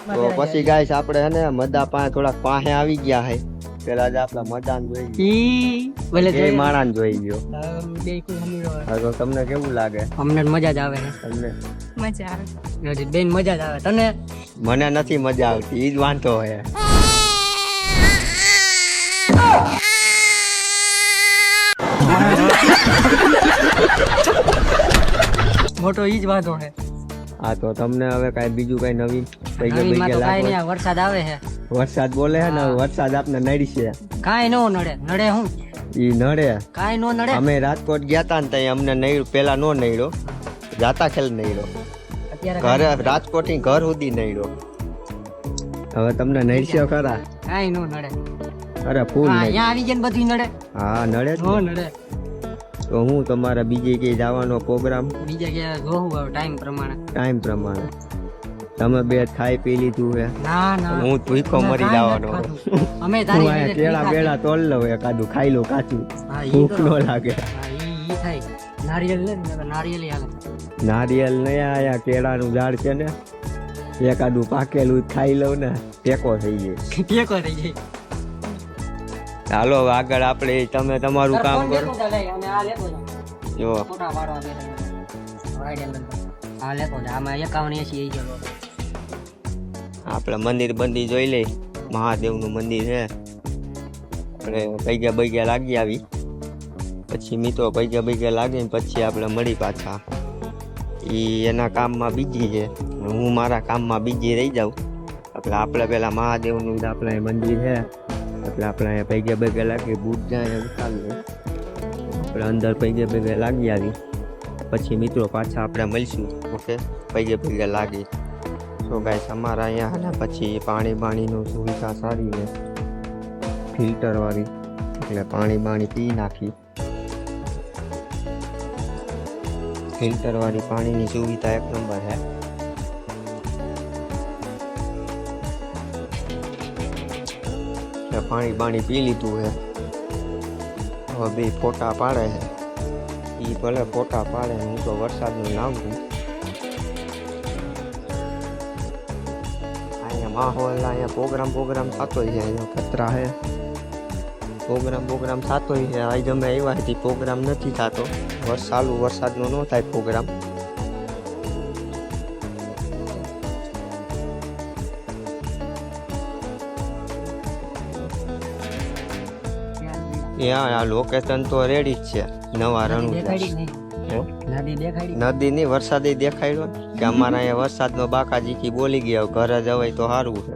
તો પછી ગાઈસ આપણે હે ને મદા પાસે થોડાક પાસે આવી ગયા હે પેલા જ આપડા મદાન જોઈ એ માણાન જોઈ ગયો હા તો તમને કેવું લાગે? અમને મજા જ આવે છે. તમને મજા આવે બેન મજા જ આવે. તને? મને નથી મજા આવતી, ઈ જ વાંધો હે. મોટો ઈ જ વાંધો છે. હા તો તમને હવે કાઈ બીજું કાઈ નવીન નવીનમાં તો કાંઈ નહીં, આ વરસાદ આવે છે. વરસાદ બોલે હે ને વરસાદ આપને નડશે. કાંઈ નો નડે. નડે હું? ઈ નડે. કાંઈ નો નડે. અમે રાજકોટ ગયા તા ને ત્યાં અમને નડ્યું, પેલા નો નડ્યો, જાતા ખેલ નડ્યો, ઘરે રાજકોટ થી ઘર સુધી નડ્યો. હવે તમને નડશે ખરા? કાંઈ નો નડે. અરે ફૂલ અહીંયા આવી ગયા ને બધું નડે. હા નડે નો નડે. તો હું તમારા બીજે ક્યાંય જવાનો પ્રોગ્રામ? બીજા ક્યાં જોવું હવે ટાઈમ પ્રમાણે. ટાઈમ પ્રમાણે તમે બે ખાઈ પી લીધું હે? ના ના, હું ભૂખો મરી જવાનો. અમે તારી રીતે કેળા બેળા તોલ લઉં એકાદું ખાઈ લો કાચું, હા, ભૂખ નો લાગે. ઈ થાય. નારિયેલ લે ને, નારિયેલ હાલે. નારિયેલ નહીં, આયા કેળાનું ઝાડ છે ને, એકાદું પાકેલું ખાઈ લઉં ને ટેકો થઈ જાય. ટેકો થઈ જાય. ચાલો હવે આગળ આપણે તમે તમારું કામ કરો. જો આમાં 51-80 ગયો. આપણે મંદિર બંદી જોઈ લઈ. મહાદેવનું મંદિર છે. આપણે પૈગ્યા લાગી આવી પછી મિત્રો પૈગ્યા લાગીને પછી આપણે મળી પાછા. ઈ એના કામમાં બીજી છે, હું મારા કામમાં બીજી રહી જાઉં. એટલે આપણે પેલા મહાદેવનું આપણે મંદિર છે એટલે આપણે અહીંયા પૈગ્યા લાગી બૂટ જાય ઉતારીએ. આપણે અંદર પૈગ્યા લાગી આવી પછી મિત્રો પાછા આપણે મળીશું. ઓકે, પૈગ્યા લાગી. તો ગાઈસ અમારા અહીંયા ને પછી પાણીનું સુવિધા સારી છે, ફિલ્ટર વાળી, એટલે પાણી પી નાખી. ફિલ્ટર વાળી પાણીની સુવિધા એક નંબર છે. પાણી પી લીધું છે. હવે બે ફોટા પાડે છે. ઈ ભલે ફોટા પાડે, હું તો વરસાદનું નામ છું. અહીંયા માહોલ અહીંયા પ્રોગ્રામ થતો છે. અહીંયા કચરા છે, પ્રોગ્રામ થતો છે. આજે અમે આવ્યા હતી, પ્રોગ્રામ નથી થતો. વરસાદનો ન થાય પ્રોગ્રામ. આ લોકેશન તો રેડી જ છે. નવા રણુજા નદી ની વરસાદ દેખાડ્યો કે અમારા અહીંયા વરસાદનો બાકાજી બોલી ગયા. ઘરે જવાય તો સારું છે.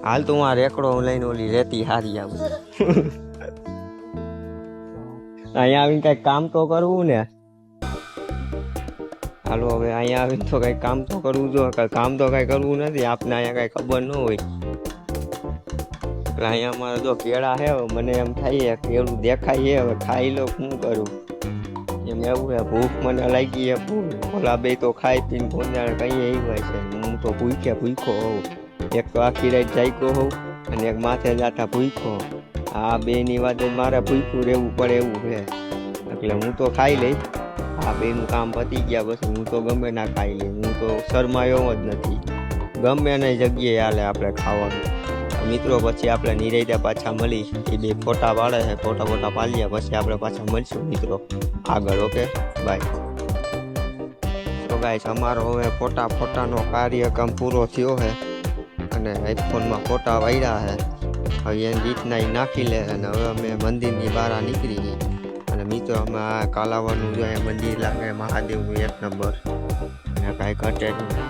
હાલ તો હું આ રેકડો લઈને ઓલી રેતી હારી આવું. અહીંયા આવીને કઈ કામ તો કરવું ને. હાલો હવે અહીંયા આવીને તો કઈ કામ તો કરવું જો. કામ તો કઈ કરવું નથી, આપને અહીંયા કઈ ખબર ન હોય. અહીંયા અમારે જો કેળા છે, મને એમ થાય કેળું દેખાય છે, હવે ખાઈ લો, શું કરું એમ એવું છે. ભૂખ મને લાગી છે ફૂલ. ઓલા બે તો ખાઈ પીને ભોંજાણ કઈ એ હોય છે. હું તો ભૂખો હોઉં. એક તો આખી રાત જાગ્યો હોઉં અને એક માથે જાતા ભૂખો. આ બે ની વાત મારે ભૂખ્યું રહેવું પડે એવું છે. એટલે હું તો ખાઈ લઈશ. આ બે નું કામ પતી ગયા પછી હું તો ગમે ના ખાઈ લઈ. હું તો શરમાયો જ નથી. ગમે નહીં જગ્યાએ હાલે આપણે ખાવાનું. મિત્રો પછી આપણે નિરાયતા પાછા મળી. એ બે ફોટા પાડે છે, ફોટા પાડ્યા પછી આપણે પાછા મળશું મિત્રો આગળ. Okay bye. તો ગાઈસ અમારો હવે ફોટાનો કાર્યક્રમ પૂરો થયો છે અને આઈફોનમાં ફોટા વાળ્યા છે. હવે એની રીતના એ નાખી લે અને હવે અમે મંદિરની બહાર નીકળી ગઈ. અને મિત્રો અમે આ કાલાવડનું જો મંદિર લાગે મહાદેવનું એક નંબર, અને કાંઈ ઘટે નહીં.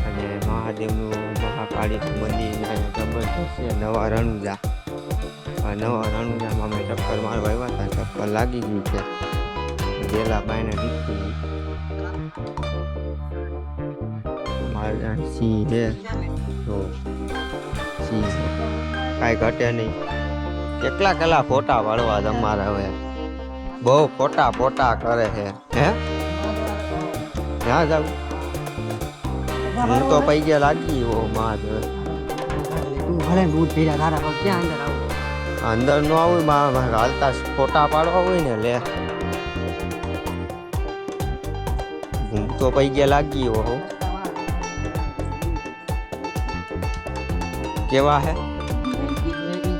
અને મહાદેવનું મહાકાળીનું મંદિર જબરદસ્ત છે. નવા રણુજામાં અમે ચક્કર મારવા આવ્યા હતા. ચક્કર લાગી ગઈ છે. ગેલા બાયને નીકળી મારે સિંહ છે તો સિંહ કાંઈ ઘટે નહીં. કેટલા ફોટા વાળવા તમારે હવે? બહુ ફોટા કરે છે. હે ત્યાં જાવ હું તો પૈગા લાગી હો માં. અંદર નો આવું હાલતા ફોટા પાડવા હોય ને લે. તો પૈયા લાગી હો કેવા હે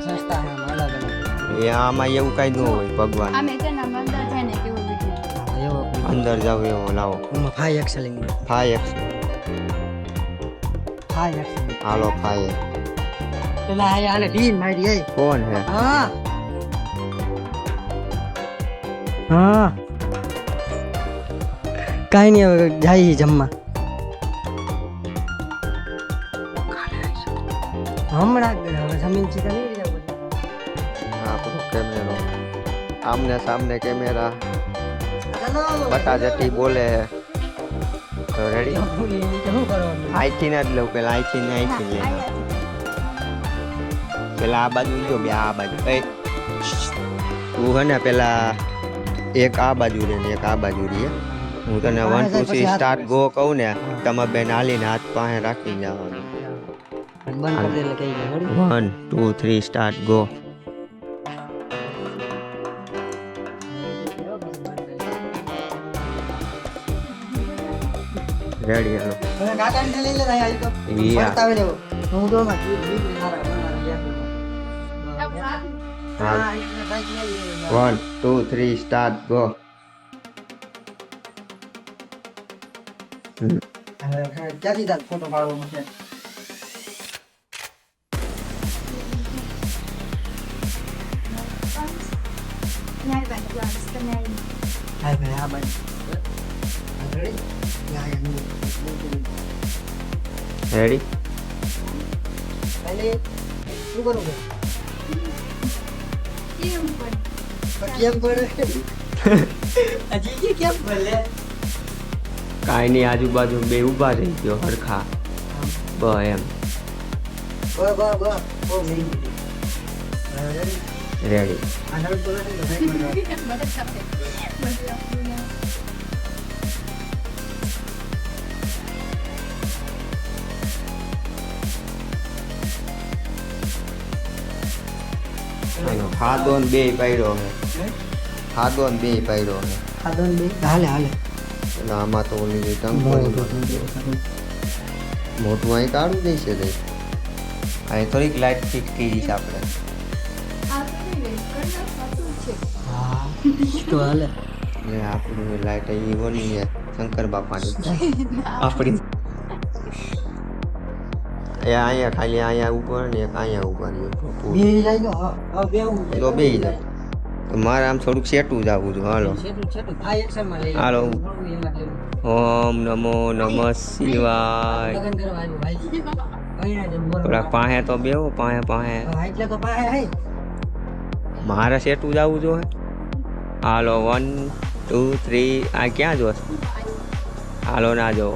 સસ્તા હે આમ અલગ અલગ એ આમાં એવું કઈ ન હોય ભગવાન અમે છે ને આમ અંદર છે ને કેવું બીજું એવો અંદર જાવ એવો લાવો એમાં 5 એક્સેલિંગ 5x 5 એક્સેલિંગ હાલો 5x પેલા આને ડીન મારી એ કોણ હે હા હા કાઈ નહીં હવે જાય જમવા હમણાં જ હવે જમીન સીધા નીકળી જાવ આપણો કેમેરો આમને સામને કેમેરા ચલો બટાજટી બોલે તો રેડી શું કરવાનું આઈથી જ લઉં પેલા આઈથી ને આઈથી લે પેલા આ બાજુ જો બે આ બાજુ એ તું હે ને પેલા એક આ બાજુ રે ને એક આ બાજુ રે હું તને 1 2 3 સ્ટાર્ટ ગો કહું ને તમે બેન હાલીને હાથ પાસે રાખી જવાનું બંધ કરી દે એટલે કઈ ગયું 1 2 3 સ્ટાર્ટ ગો રેડી હાલો હવે કાકાને લઈ લે ભાઈ હાલી તો યા. બતાવે લેવો હું તો માં સારા હાલ 1 2 3 સ્ટાર્ટ ગો ક્યાંથી તાર ફોટો પાડવાનો છે ન્યાય બાજુ ગ્લાસ તો ન્યાય હાય ભાઈ આ બાજુ રેડી યા યા રેડી પહેલે શું કરું છે કેમ પણ કેમ પડે હજી કેમ ભલે કાંઈ નહીં આજુબાજુ બે ઊભા રહી ગયો હરખા બ એમ બ ઓ નહીં રેડી આ નળ બોલે તો ભાઈ મદદ કરશે ખાધો ને બે પાડ્યો હે ખાધો ને બે પાડ્યો હે ખાધો બે હાલે હાલે એટલે આમાં તો ઓલી ટંગ મોટું અહીં કાઢું દઈશે દઈ અહીં થોડીક લાઈટ ફિક્સ કરી છે આપણે આ તો નહીં કરતા સાચું છે હા તો હાલે એટલે આપણી લાઈટ અહીં ઓલી છે શંકર બાપાની આપણી એ અહીંયા ખાલી અહીંયા ઉપર ને એક અહીંયા ઉપર બે જાય તો હા બે તો બે જાય તો મારે આમ થોડુંક સેટું જ આવવું છું હાલો છેટું છેટું આ એક્શન માં લઈ હાલો. થોડું એમાં લઈ ઓમ નમો નમઃ શિવાય લગન કરવા આવ્યો ભાઈ અહીંયા જ બોલો થોડાક પાસે તો બેહો પાસે પાસે હા એટલે તો પાસે હે મારે સેટું જ આવવું જોઈએ હાલો 1 2 3 આ ક્યાં જોશ હાલો ના જો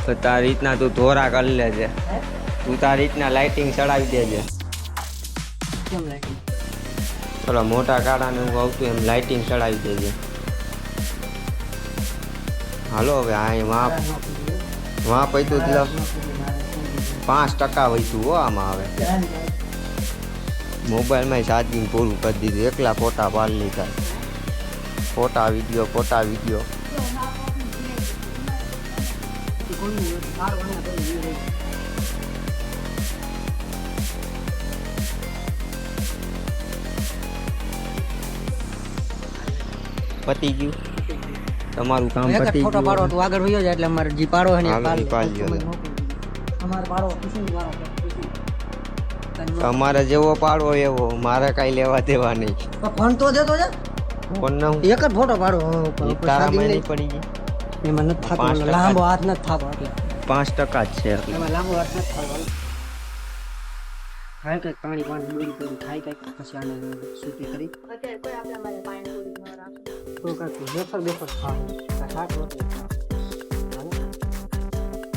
તો તારી રીતના તું ધોરા કરી લેજે તું તારી રીતના લાઇટિંગ ચડાવી દેજે કેમ લાગી થોડા મોટા કાળાને હું આવતું એમ લાઇટિંગ ચડાવી દેજે હાલો હવે આ વાં પૈતું એટલે 5% વૈતું હો આમાં હવે મોબાઈલમાં ચાર્જિંગ પૂરું કરી દીધું એકલા ફોટા પાડી લીધા ફોટા વિડીયો પતી ગયું તમારું કામ એક જ પતી ફોટો પાડો ગયું તો આગળ વયો જાય એટલે અમારે જી પાડો હે ને હાલો, પાડ ઈ પાડી લ્યો. અમારે પાડો ખુશી વાળો તમારે જેવો પાડવો એવો મારે કઈ લેવા દેવા નહીં ફોન તો દેતો છે ફોન ના એક જ ફોટો પાડો ઈ તારામાં નહીં પડી ગઈ એમાં નથી થતો 5% લાંબો હાથ નથી થતો એટલે 5% જ છે એમાં લાંબો હાથ નથી થતો ખાય કંઈક પાણી દૂરી કરી ખાય કંઈક પછી આને સૂતી કરી અત્યારે કોઈ આપણા માટે પાણીપુરી ન રાખે તો કાંઈક બેફર ખાવ શાક રોટલી ખાવ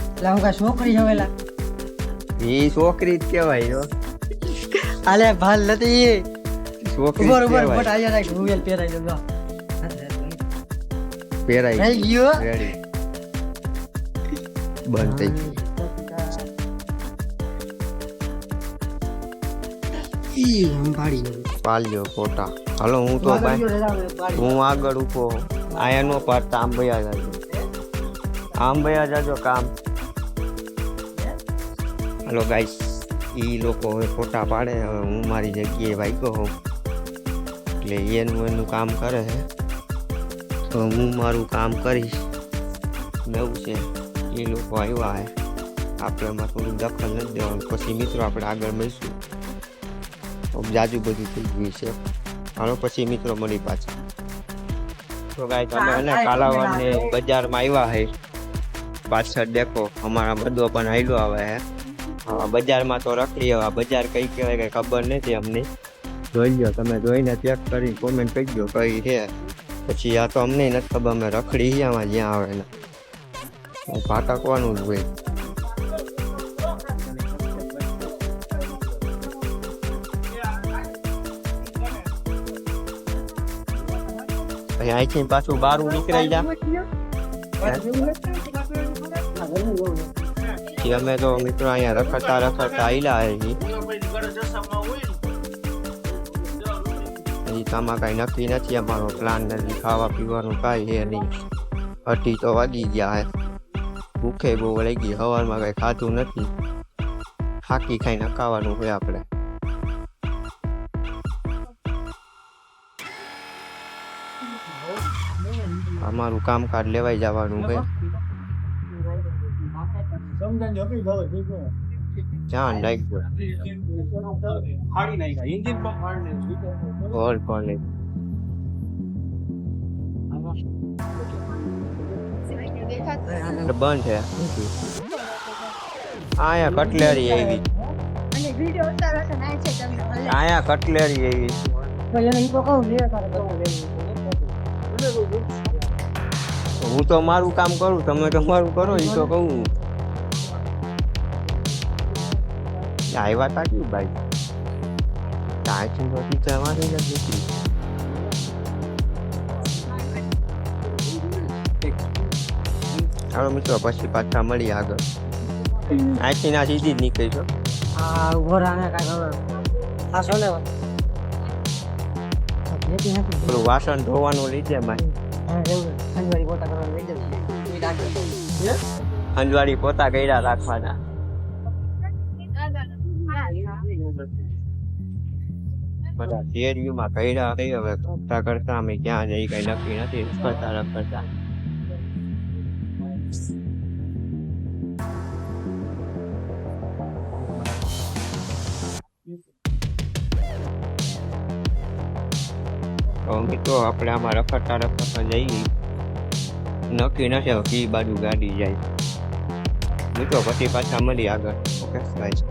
એટલે હું કાંઈ છોકરી હવેલા એ છોકરી જ કહેવાય જો આલે ભાલ નથી છોકરી ઉપર જ ઉપર કહેવાય. ફોટ આયા રાખ રૂવેલ પહેરાઈ દો પહેરાઈ રહી ગયો રેડી બંધ થઈ ગઈ ઈ સંભાળી પાલ્યો ફોટા. હાલો હું તો ભાઈ હું આગળ ઊભો આયા નો પાડતા આમ ભયા જાજો, આમ ભયા જાજો કામ. હાલો ગાઈસ, એ લોકો હવે ફોટા પાડે, હવે હું મારી જગ્યાએ વાગ્યો હોઉં એટલે એનું કામ કરે છે, તો હું મારું કામ કરીશ. નવું છે એ લોકો આવ્યા છે, આપણે એમાં થોડું દખલ નથી દેવાનું. પછી મિત્રો આપણે આગળ મળીશું. જાજુ બધું થઈ ગયું છે. હાલો પછી મિત્રો મળી પાછા. તો ગાઈસ અમે એને કાલાવડને બજારમાં આવ્યા છે. પાછળ દેખો અમારા બધો પણ હાલ્યો આવે છે. હા બજારમાં તો રખડી, હવે બજાર કઈ કહેવાય કઈ ખબર નથી અમને. જોઈ લો તમે, જોઈને ચેક કરી કોમેન્ટ કરજો કઈ છે. પછી આ તો અમને નથી ખબર, અમે રખડી આમાં જ્યાં આવે ને પાટકવાનું જ હોય. અહીંથી પાછું બારું નીકળાઈ જા. અમે તો મિત્રો અહીંયા રખડતા રખડતા આયલા હજી આમાં કઈ નક્કી નથી અમારો પ્લાન નથી. ખાવા પીવાનું કાંઈ છે નહીં. 8 તો વાગી ગયા હે, ભૂખે બહુ લઈ ગઈ. સવારમાં કઈ ખાધું નથી, થાકી ખાઈને ખાવાનું હોય આપણે. અમારું કામકાજ લેવાઈ જવાનું છે. જાન લાગ્યો ઓલ કોલેજ બંધ છે. આયા કટલેરી આવી, અને વિડિયો ઉતારો છે ના છે તમને ભલે. આયા કટલેરી આવી. હું તો મારું કામ કરું, તમે તમારું કરો. એ તો કહું આવ્યા તાકી ભાઈ જવાની નથી. ચાલો મિત્રો પછી પાછા મળી આગળ. આથી ના સીધી જ નીકળી છો. પેલું વાસણ ધોવાનું લીધે ભાઈ, અંજવાળી પોતા કર્યા રાખવાના. બધા શેરીઓમાં કર્યા થઈ, હવે કરતા કરતા અમે ક્યાં જઈ કઈ નક્કી નથી. કરતા રખડતા મિત્રો આપણે આમાં રખડતા રખડતા જઈએ. નક્કી નથી કઈ બાજુ ગાડી જાય. મિત્રો પછી પાછા મળી આગળ. Okay guys.